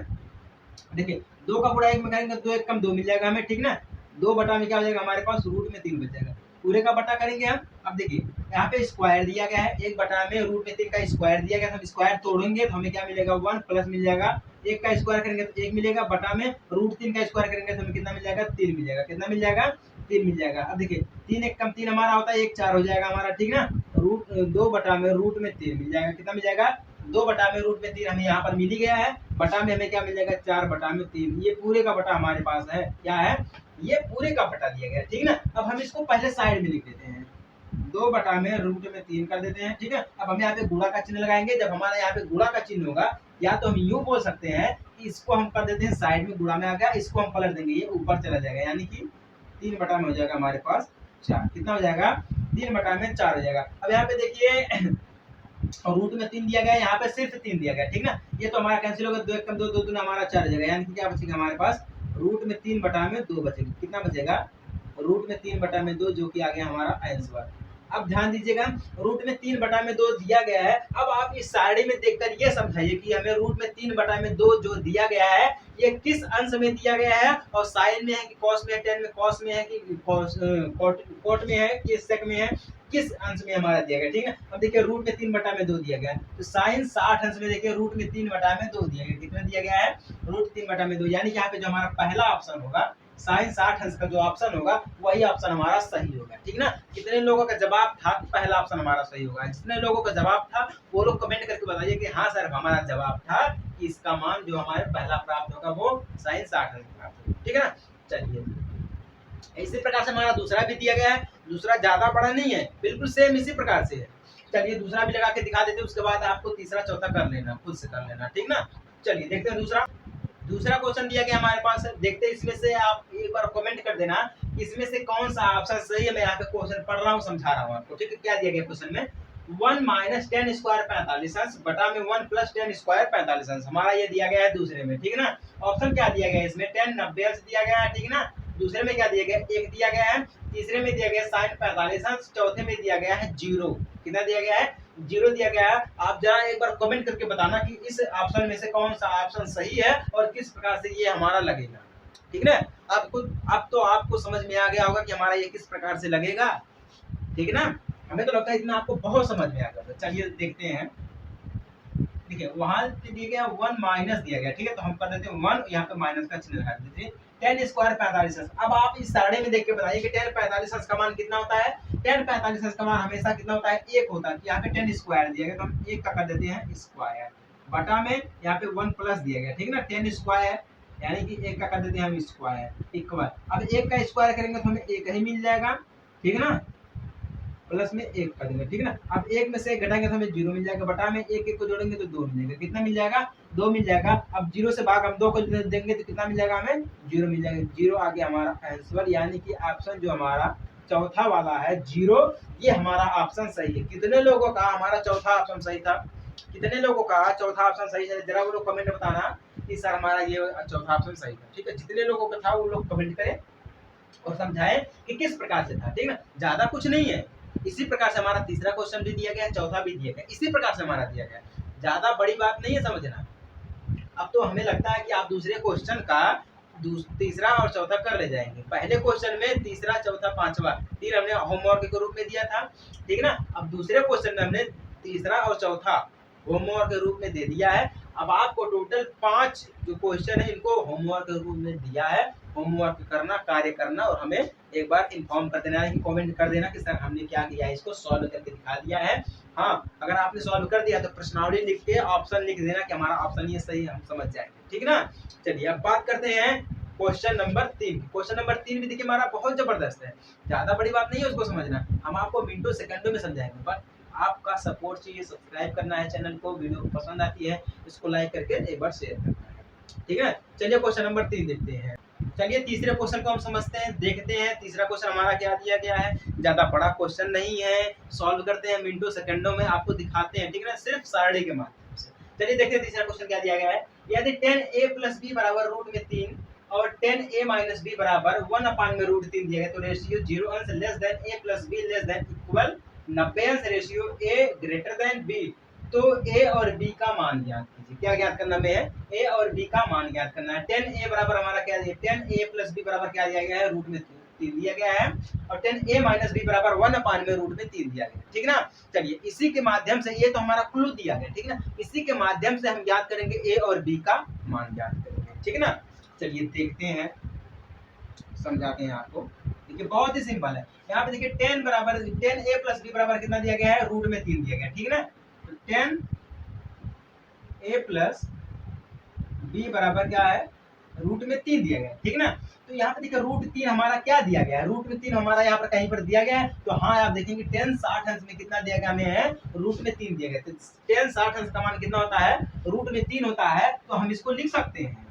Speaker 1: देखिए 2 का गुणा 1 में करेंगे तो 1 कम 2 मिल जाएगा हमें, ठीक ना। 2 बटा में क्या हो जाएगा हमारे पास? रूट में 3 बच जाएगा, पूरे का बटा करेंगे हम। अब देखिए यहाँ पे स्क्वायर दिया गया है, 1 बटा में रूट में 3 का स्क्वायर दिया गया, तो हम स्क्वायर तोड़ेंगे तो हमें क्या मिलेगा? 1 प्लस मिल जाएगा, 1 का स्क्वायर करेंगे तो 1 मिलेगा, बटा में रूट 3 का स्क्वायर करेंगे तो हमें कितना मिल जाएगा? 3 मिल जाएगा, कितना मिल जाएगा? 3 मिल जाएगा। अब देखिए 3 1 कम 3 हमारा होता है 1 4 हो जाएगा हमारा, ठीक ना। 2 बटा में रूट में 3 मिल जाएगा, कितना मिल जाएगा? 2 बटा में रूट में 3 हमें यहाँ पर मिल ही गया है, बटा में हमें क्या मिल जाएगा? 4 बटा में 3, ये पूरे का बटा हमारे पास है, क्या है? ये पूरे का बटा दिया गया, ठीक ना। अब हम इसको पहले साइड में लिख देते हैं, 2 बटा में रूट में 3 कर देते हैं, ठीक है। अब हम यहाँ पे गुणा का चिन्ह लगाएंगे, जब हमारा यहाँ पे गुणा का चिन्ह होगा, या तो हम यूं बोल सकते हैं कि इसको हम कर देते हैं साइड में, गुणा में आ गया, इसको हम पलट देंगे, ये ऊपर चला जाएगा, यानी कि 3 बटा में हो जाएगा हमारे पास 4, कितना हो जाएगा? 3 बटा में 4 हो जाएगा। अब यहाँ पे देखिए रूट में 3 दिया गया है, यहाँ पे सिर्फ 3 दिया गया, ठीक ना। ये तो हमारा कैंसिल होगा, 2 1 कम 2 2 दूना हमारा 4 हो जाएगा, यानी कि क्या बचेगा हमारे पास? रूट में 3 बटा में 2 बचेगा, कितना बचेगा? रूट में 3 बटा में 2, जो कि आ गया हमारा आंसर। अब ध्यान दीजिएगा, रूट में 3 बटा में 2 दिया गया है। अब आप इस सारणी में देखकर ये समझाइए कि हमें रूट में 3 बटा में 2 जो दिया गया है, ये किस अंश में दिया गया है, और साइन में है कि कॉस में है, टेन में कॉस में है कि कोट में है, किस सेक में है, किस अंश में हमारा दिया गया, ठीक है। अब देखिए रूट में 3 बटा में 2 दिया गया है, तो साइन 60 अंश में देखिए रूट में 3 बटा में 2 दिया गया, कितना दिया गया है? रूट 3 बटा में 2, यानी कि यहाँ पे जो हमारा पहला ऑप्शन होगा, साइन 60 अंश का जो ऑप्शन होगा, वही ऑप्शन हमारा सही होगा, ठीक ना। कितने लोगों का जवाब था पहला ऑप्शन हमारा सही होगा? जितने लोगों का जवाब था वो लोग कमेंट करके बताइए कि हाँ सर हमारा जवाब था कि इसका मान जो हमारे पहला प्राप्त होगा वो साइन 60 अंश प्राप्त होगा, ठीक है ना। चलिए इसी प्रकार से हमारा दूसरा भी दिया गया है, दूसरा ज्यादा बड़ा नहीं है, बिल्कुल सेम इसी प्रकार से है। चलिए दूसरा भी लगा के दिखा देते हैं, उसके बाद आपको तीसरा चौथा कर लेना, खुद से कर लेना, ठीक ना। चलिए देखते हैं दूसरा क्वेश्चन दिया गया हमारे पास, देखते हैं इसमें से आप एक बार कमेंट कर देना इसमें से कौन सा ऑप्शन सही है। मैं यहाँ पे क्वेश्चन पढ़ रहा हूँ, समझा रहा हूँ आपको, ठीक है। क्या दिया गया क्वेश्चन में? 1 माइनस 10 स्क्वायर 45 अंश बटा में 1 प्लस 10 स्क्वायर 45 अंश, हमारा ये दिया गया है दूसरे में, ठीक है ना। ऑप्शन क्या दिया गया है इसमें, 10 90 अंश दिया गया है, ठीक है ना। दूसरे में क्या दिया गया है, 1 दिया गया है। तीसरे में दिया गया है sin 45 अंश। चौथे में दिया गया है 0। कितना दिया गया है, 0 दिया गया है। आप जरा एक बार कमेंट करके बताना कि इस ऑप्शन में से कौन सा ऑप्शन सही है और किस प्रकार से ये हमारा लगेगा, ठीक है ना। अब तो आपको समझ में आ गया होगा कि हमारा ये किस प्रकार से लगेगा, ठीक है ना। हमें तो लगता है इतना आपको बहुत समझ में आ गया। चलिए देखते हैं। देखिए वहां दिया गया 1 माइनस दिया गया, ठीक है, तो हम कर देते हैं 1, यहाँ पे माइनस का चिन्ह लगा दीजिए। 10 स्क्वायर 45 अंश। अब आप इस सारणी में देख के बताइए कि 10 45 अंश का मान कितना होता है। 10 45 अंश का मान हमेशा कितना होता है, 1 होता है। तो यहाँ पे 10 स्क्वायर दिया गया तो हम 1 का कर देते हैं स्क्वायर, बटा में यहाँ पे 1 प्लस दिया गया, ठीक है ना। 10 स्क्वायर यानी कि 1 का कर देते हैं हम स्क्वायर, इक्वल। अब 1 का स्क्वायर करेंगे तो हमें 1 ही मिल जाएगा, ठीक है ना, प्लस में 1 कर देंगे, ठीक है ना। अब 1 में से 1 घटाएंगे तो हमें 0 मिल जाएगा, बटा में 1 1 को जोड़ेंगे तो 2 मिल जाएगा। कितना मिल जाएगा, 2 मिल जाएगा। अब 0 से भाग हम 2 को देंगे तो कितना मिल जाएगा, हमें 0 मिल जाएगा। 0 आ गया हमारा आंसर, यानी कि ऑप्शन जो हमारा चौथा वाला है 0, ये हमारा ऑप्शन सही है। कितने लोगों का हमारा चौथा ऑप्शन सही था, कितने लोगों का चौथा ऑप्शन सही है, जरा वो लोग कमेंट में बताना कि सर हमारा ये चौथा ऑप्शन सही था, ठीक है। जितने लोगों का था वो लोग कमेंट करें और समझाएं कि किस प्रकार से था, ठीक है ना। ज्यादा कुछ नहीं है। इसी प्रकार से हमारा तीसरा क्वेश्चन भी दिया गया, चौथा भी दिया गया, इसी प्रकार से हमारा दिया गया। ज्यादा बड़ी बात नहीं है समझना। अब तो हमें लगता है कि आप दूसरे क्वेश्चन का तीसरा और चौथा कर ले जाएंगे। पहले क्वेश्चन में तीसरा चौथा पांचवा 3 हमने होमवर्क के रूप में दिया था, ठीक है ना। अब दूसरे क्वेश्चन में हमने तीसरा और चौथा होमवर्क के रूप में दे दिया है। अब आपको टोटल 5 जो क्वेश्चन है इनको होमवर्क के रूप में दिया है। होमवर्क करना, कार्य करना और हमें एक बार इन्फॉर्म कर देना है कि कमेंट कर देना कि सर हमने क्या किया है, इसको सॉल्व करके दिखा दिया है। हाँ, अगर आपने सॉल्व कर दिया तो प्रश्नावली लिख के ऑप्शन लिख देना कि हमारा ऑप्शन ये सही है, हम समझ जाएंगे, ठीक है ना। चलिए अब बात करते हैं क्वेश्चन नंबर 3। क्वेश्चन नंबर 3 भी देखिए हमारा बहुत जबरदस्त है। ज्यादा बड़ी बात नहीं है उसको समझना, हम आपको मिनटों सेकंडों में समझाएंगे। बट आपका सपोर्ट चाहिए, सब्सक्राइब करना है चैनल को, वीडियो पसंद आती है इसको लाइक करके एक बार शेयर करना है, ठीक है। चलिए क्वेश्चन नंबर 3 देखते हैं। चलिए तीसरे क्वेश्चन को हम समझते हैं, देखते हैं तीसरा क्वेश्चन हमारा क्या दिया गया है। ज्यादा बड़ा क्वेश्चन नहीं है, सॉल्व करते हैं मिनटों सेकंडों में, आपको दिखाते हैं, ठीक है ना, सिर्फ सारणी के माध्यम से। चलिए देखते हैं तीसरा क्वेश्चन क्या दिया गया है। यदि 10a + b बराबर रूट में 3 और 10a - b बराबर 1/√3 दिया गया तो रेशियो 0 अंश less than a + b less than equal 90 अंश ratio a greater than b। तो a और b का मान ज्ञात कीजिए। क्या ज्ञात करना में है, a और b का मान ज्ञात करना है। 10a बराबर हमारा क्या दिया, 10a + b बराबर क्या दिया गया है, रूट में 3 दिया गया है। और 10a - b बराबर 1/√3 दिया गया, ठीक है ना। चलिए इसी के माध्यम से, ये तो हमारा क्लू दिया गया, ठीक है ना, इसी के माध्यम से हम ज्ञात करेंगे a और b का मान ज्ञात करेंगे, ठीक है ना। चलिए देखते हैं, समझाते हैं आपको। देखिए बहुत ही सिंपल है। यहाँ पे देखिए 10a + b बराबर कितना दिया गया है, रूट में 3 दिया गया, ठीक है ना। तो 10a + b बराबर क्या है, रूट में 3 दिया गया, ठीक है ना। तो यहाँ पे देखिए रूट 3 हमारा क्या दिया गया है, रूट में 3 हमारा यहाँ पर कहीं पर दिया गया है। तो हाँ आप देखेंगे 10 60 अंश में कितना दिया गया हमें है, रूट में 3 दिया गया। तो 10 60 अंश का मान कितना होता है, रूट में 3 होता है। तो हम इसको लिख सकते हैं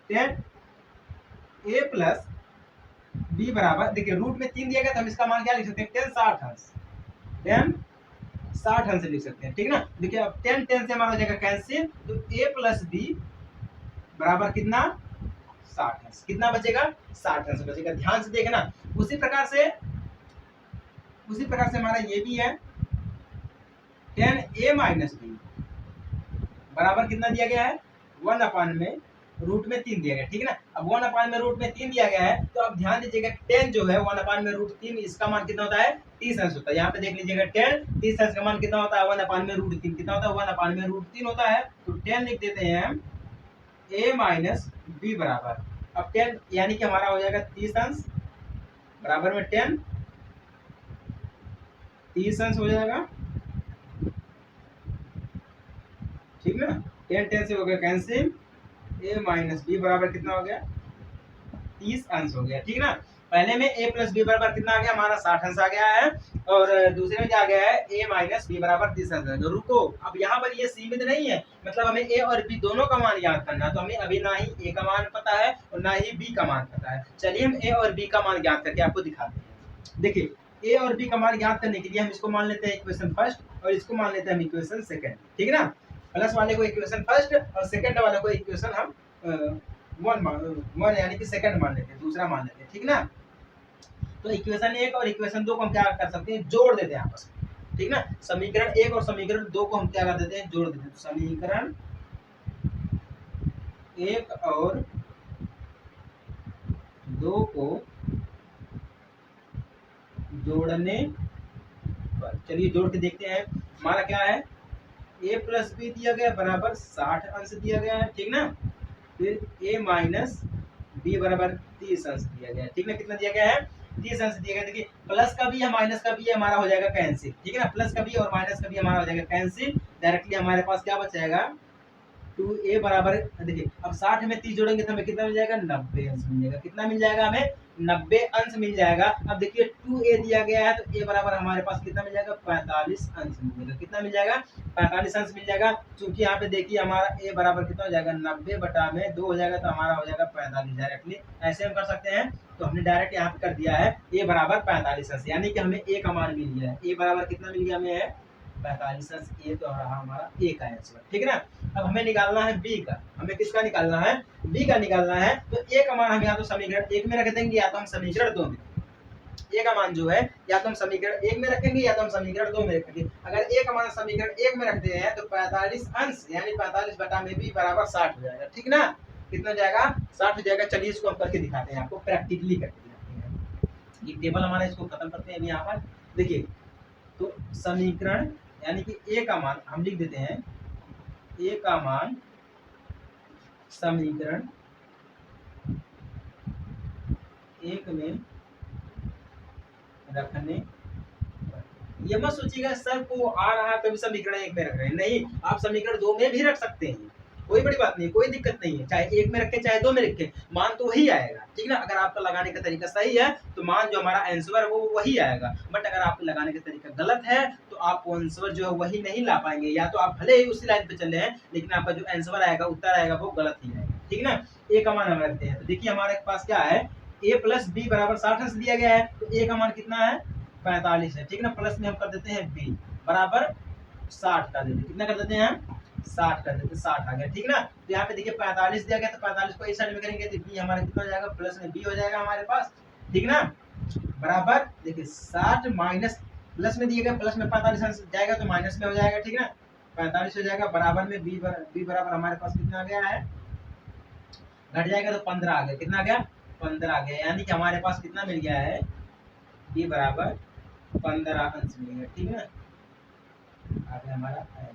Speaker 1: 10a + b बराबर, देखिए रूट में 3 दिया गया तो हम इसका मान क्या लिख सकते हैं, 10 60 अंश, 10 60 अंश लिख सकते हैं, ठीक है ना। देखिए अब 10 10 से हमारा हो जाएगा कैंसिल, तो a + b बराबर कितना, 60 अंश। कितना बचेगा, 60 अंश बचेगा। ध्यान से देखना। उसी प्रकार से हमारा ये भी है 10a - b बराबर कितना दिया गया है, 1/√3 दिया गया, ठीक है ना। अब 1/√3 दिया गया है तो अब ध्यान दीजिएगा 10 जो है 1/√3 इसका मान कितना होता है, 30 अंश होता है। यहाँ पे देख लीजिएगा 10 30 अंश का मान कितना होता है, 1/√3 कितना होता है, 1/√3 होता है। तो 10 लिख देते हैं हम a - b बराबर, अब 10 यानी कि हमारा हो जाएगा 30 अंश बराबर में 10 30 अंश हो जाएगा, ठीक है ना। 10 10 से हो गया कैंसिल, a - b बराबर कितना हो गया, 30 अंश हो गया, ठीक है ना। पहले में a + b बराबर कितना आ गया, हमारा 60 अंश आ गया है। और दूसरे में क्या आ गया है, a - b बराबर 30 अंश है। तो रुको, अब यहाँ पर ये सीमित नहीं है, मतलब हमें a और b दोनों का मान याद करना है। तो हमें अभी ना ही a का मान पता है और ना ही b का मान पता है। चलिए हम a और b का मान ज्ञात करके आपको दिखाते हैं। देखिए ए और बी का मान ज्ञात करने के लिए हम इसको मान लेते हैं इक्वेशन फर्स्ट और इसको मान लेते हैं हम इक्वेशन सेकंड, ठीक है ना। प्लस वाले को इक्वेशन फर्स्ट और सेकंड वाले को इक्वेशन हम वन यानी कि सेकंड मान लेते हैं, दूसरा मान लेते हैं, ठीक ना। तो इक्वेशन 1 और इक्वेशन 2 को हम क्या कर सकते हैं, जोड़ देते हैं आपस में, ठीक ना। समीकरण 1 और समीकरण 2 को हम क्या कर देते हैं, जोड़ देते हैं। तो समीकरण 1 और 2 को जोड़ने पर, चलिए जोड़ के देखते हैं। हमारा क्या है, a प्लस बी दिया गया बराबर 60 अंश दिया गया है, ठीक ना। फिर a माइनस बी बराबर 30 अंश दिया गया है, ठीक ना। कितना दिया गया है, 30 अंश दिया गया। देखिए प्लस का भी है माइनस का भी है, हमारा हो जाएगा कैंसिल, ठीक है ना। प्लस का भी और माइनस का भी हमारा हो जाएगा कैंसिल। डायरेक्टली हमारे पास क्या बच जाएगा, 2a बराबर, देखिए अब 60 में 30 जोड़ेंगे तो हमें कितना मिल जाएगा, 90 अंश मिल जाएगा। कितना मिल जाएगा हमें, 90 अंश मिल जाएगा। अब देखिए 2a दिया गया है तो a बराबर हमारे पास कितना मिल जाएगा, 45 अंश मिल जाएगा। कितना मिल जाएगा, 45 अंश मिल जाएगा। क्योंकि यहाँ पे देखिए हमारा a बराबर कितना हो जाएगा, 90 बटा में 2 हो जाएगा तो हमारा हो जाएगा 45 डायरेक्टली। ऐसे हम कर सकते हैं। तो हमने डायरेक्ट यहाँ पे कर दिया है a बराबर 45 अंश, यानी कि हमें a का मान मिल गया है। a बराबर कितना मिल गया हमें, 45 अंश। ये तो रहा हमारा a का आंसर, ठीक है ना। अब हमें निकालना है b का, हमें किसका निकालना है, b का निकालना है। तो a का मान हम या तो समीकरण 1 में रख देंगे या तो हम समीकरण 2 में। a का मान जो है या तो हम समीकरण 1 में रखेंगे या तो हम समीकरण 2 में रखेंगे। अगर a का मान समीकरण 1 में रखते हैं तो 45 अंश यानी 45 बटा में b बराबर 60 हो जाएगा, ठीक ना। कितना हो जाएगा, 60 हो जाएगा। चलिए इसको हम करके दिखाते हैं, आपको प्रैक्टिकली करके दिखाते हैं। ये टेबल हमारा, इसको खत्म करते हैं यहाँ पर। देखिए तो समीकरण यानी कि a का मान हम लिख देते हैं, a का मान समीकरण 1 में रखने, ये मत सोचिएगा सर को आ रहा है तभी समीकरण 1 में रख रहे हैं, नहीं, आप समीकरण 2 में भी रख सकते हैं, कोई बड़ी बात नहीं, कोई दिक्कत नहीं है। चाहे 1 में रखें चाहे 2 में रखें, मान तो वही आएगा, ठीक ना। अगर आपका लगाने का तरीका सही है तो मान जो हमारा आंसर है वो वही आएगा। बट अगर आपके लगाने का तरीका गलत है तो आप आंसर जो है वही नहीं ला पाएंगे, या तो आप भले ही उसी लाइन पे चल रहे हैं लेकिन आपका जो आंसर आएगा, उत्तर आएगा, वो गलत ही आएगा, ठीक ना। a का मान हम रखते हैं। तो देखिए हमारे पास क्या है, a प्लस बी बराबर 60 अंश दिया गया है। तो a का मान कितना है, 45 है, ठीक ना। प्लस में हम कर देते हैं b बराबर 60 कर देते हैं, कितना कर देते हैं हम, 60 कर देते हैं, 60 आ गया, ठीक ना। तो यहाँ पे देखिए 45 दिया गया तो 45 को इस साइड में करेंगे तो b हमारा कितना हो जाएगा, प्लस में b हो जाएगा हमारे पास, ठीक ना। बराबर देखिए 60 माइनस प्लस में दिया गया, प्लस में 45 जाएगा तो माइनस में हो जाएगा, ठीक ना। 45 हो जाएगा। बराबर में b बराबर हमारे पास कितना आ गया है, घट जाएगा तो 15 आ गया। कितना आ गया, 15 आ गया। यानी कि हमारे पास कितना मिल गया है, b बराबर 15 अंश मिल गया, ठीक है। आगे हमारा आंसर,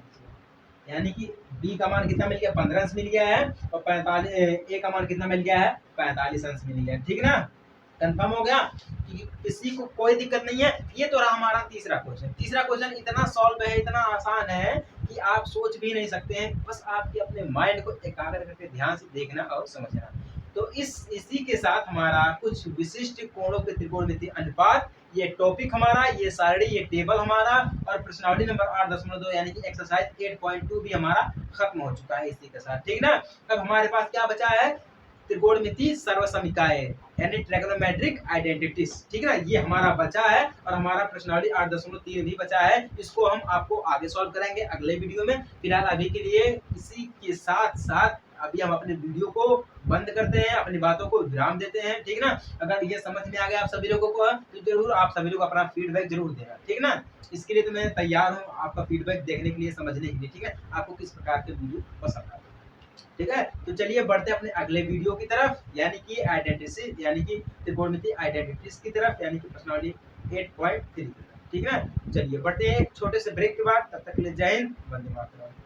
Speaker 1: यानी कि b का मान कितना मिल गया, 15 अंश मिल गया है, और 45 a का मान कितना मिल गया है, 45 अंश मिल गया, ठीक ना। कंफर्म हो गया कि किसी को कोई दिक्कत नहीं है। ये तो रहा हमारा तीसरा क्वेश्चन। तीसरा क्वेश्चन इतना सॉल्व है, इतना आसान है कि आप सोच भी नहीं सकते हैं। बस आपके अपने माइंड को एकाग्र करके ध्यान से देखना और समझना। तो इसी के साथ हमारा कुछ विशिष्ट कोणों के त्रिकोणमितीय अनुपात, ये टॉपिक हमारा, ये सारणी, ये टेबल हमारा, और प्रश्नावली नंबर 8.2 यानी कि एक्सरसाइज 8.2 भी हमारा खत्म हो चुका है इसी के साथ, ठीक ना। अब हमारे पास क्या बचा है, त्रिकोणमितीय सर्वसमीकाएं यानी ट्रिग्नोमेट्रिक आइडेंटिटीज, ठीक है ना। ये हमारा बचा है और हमारा प्रश्नावली 8.3 भी बचा है। इसको हम आपको आगे सॉल्व करेंगे अगले वीडियो में। फिलहाल अभी के लिए इसी के साथ साथ अभी हम अपने वीडियो को बंद करते हैं, अपनी बातों को विराम देते हैं, ठीक ना। अगर ये समझ में आ गया आप सभी लोगों को तो जरूर आप सभी लोग अपना फीडबैक जरूर देना, ठीक ना। इसके लिए तो मैं तैयार हूँ आपका फीडबैक देखने के लिए, समझने के लिए, ठीक है। आपको किस प्रकार के वीडियो पसंद आते हैं, ठीक है। तो चलिए बढ़ते अपने अगले वीडियो की तरफ, यानी कि आइडेंटिटी, यानी कि त्रिकोणमितीय आइडेंटिटीज की तरफ, यानी कि प्रश्नावली 8.3 की तरफ, ठीक है। चलिए बढ़ते हैं एक छोटे से ब्रेक के बाद, तब तक के लिए जय हिंद, वंदे मातरम।